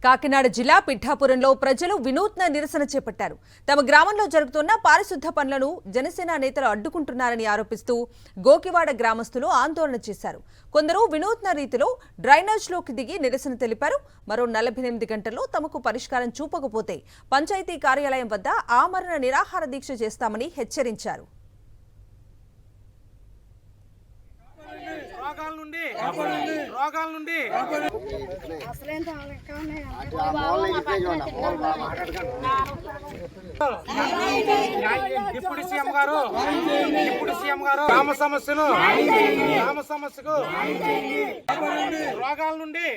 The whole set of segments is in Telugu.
కాకినాడ జిల్లా పిఠాపురంలో ప్రజలు వినూత్న నిరసన చేపట్టారు. తమ గ్రామంలో జరుగుతున్న పారిశుద్ధ పనులను జనసేన నేతలు అడ్డుకుంటున్నారని ఆరోపిస్తూ గోకివాడ గ్రామస్తులు ఆందోళన చేశారు. కొందరు వినూత్న రీతిలో డ్రైనేజ్లోకి దిగి నిరసన తెలిపారు. మరో 48 గంటల్లో తమకు పరిష్కారం చూపకపోతే పంచాయతీ కార్యాలయం వద్ద ఆమరణ నిరాహార దీక్ష చేస్తామని హెచ్చరించారు. రోగాల నుండి డిప్యూటీ సీఎం గారు గ్రామ సమస్యకు రోగాల నుండి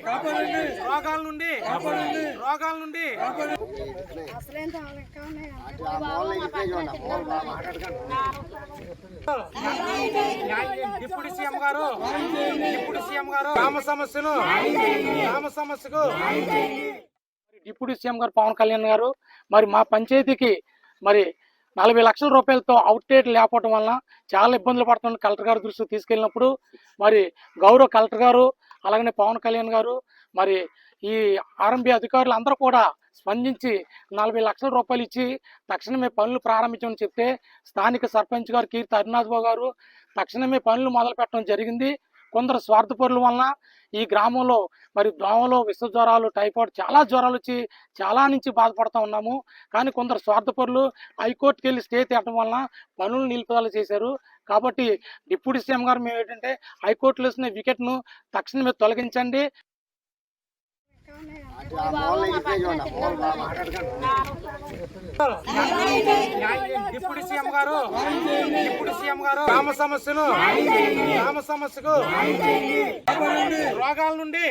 డిప్యూటీ సీఎం గారు గ్రామ సమస్యకు డిప్యూటీ సీఎం గారు పవన్ కళ్యాణ్ గారు మరి మా పంచాయతీకి మరి 40 లక్షల రూపాయలతో అవుట్డేట్ లేకపోవడం వలన చాలా ఇబ్బందులు పడుతున్న కలెక్టర్ గారి దృష్టికి తీసుకెళ్ళినప్పుడు మరి గౌరవ కలెక్టర్ గారు అలాగనే పవన్ కళ్యాణ్ గారు మరి ఈ ఆర్ఎంబీ అధికారులు అందరూ కూడా స్పందించి 40 లక్షల రూపాయలు ఇచ్చి తక్షణమే పనులు ప్రారంభించమని చెప్తే స్థానిక సర్పంచ్ గారు కీర్తి హరినాథబాబు గారు తక్షణమే పనులు మొదలు పెట్టడం జరిగింది. కొందరు స్వార్థపరుల వలన ఈ గ్రామంలో మరి దోమలు, విష జ్వరాలు, టైఫాయిడ్ చాలా జ్వరాలు వచ్చి చాలా నుంచి బాధపడుతూ ఉన్నాము. కానీ కొందరు స్వార్థపరులు హైకోర్టుకి వెళ్ళి స్టే తేవడం వలన పనులు నిలుపుదల చేశారు. కాబట్టి డిప్యూటీ సీఎం గారు మేము ఏంటంటే హైకోర్టులో వేసిన వికెట్ను తక్షణమే తొలగించండి. డిప్యూటీ సీఎం గారు గ్రామ సమస్యకు రోగాల నుండి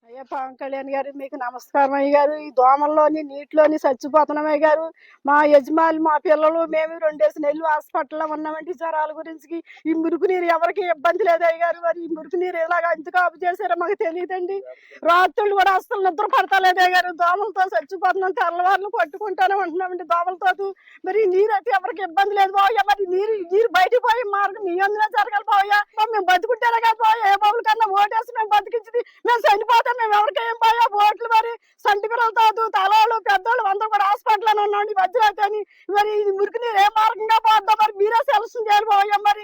అయ్యా పవన్ కళ్యాణ్ గారు మీకు నమస్కారం అయ్య గారు. ఈ దోమల్లోని నీటిలోని చచ్చిపోతున్నాం అయ్య గారు. మా యజమాని మా పిల్లలు మేము 2 నెలలు హాస్పిటల్లో ఉన్నామండి జ్వరాల గురించి. ఈ మురికి నీరు ఎవరికి ఇబ్బంది లేదు అయ్య గారు. మరి ఈ మురికి నీరు ఎలాగ ఎందుకు ఆపు చేశారో మాకు తెలియదండి. రాత్రులు కూడా అసలు నిద్ర పడతలేదు అయ్య గారు. దోమలతో చచ్చిపోతున్నాం, తెల్లవారులు పట్టుకుంటానే ఉంటున్నామండి దోమలతో. మరి ఈ నీరు అయితే ఎవరికి ఇబ్బంది లేదు పోయా. మరి నీరు బయటకు పోయి మార్గం మీ అందులో జరగాలి పోయా. మేము బతుకుంటేనే కాదు పోయా. ఏ బాబుల కన్నా ఓటేసి మేము బతికించింది మేము చనిపోతాం. మేము ఎవరికేం పోయా ఓట్లు మరి సంటి పిల్లలతో తలవాళ్ళు పెద్దవాళ్ళు అందరూ కూడా హాస్పిటల్ ఉన్నాండి మధ్యలో. మరి ఇది మురికి నీరు ఏ మార్గంగా పోద్దా మరి మీరే సెలక్షన్ చేయాలి పోయా. మరి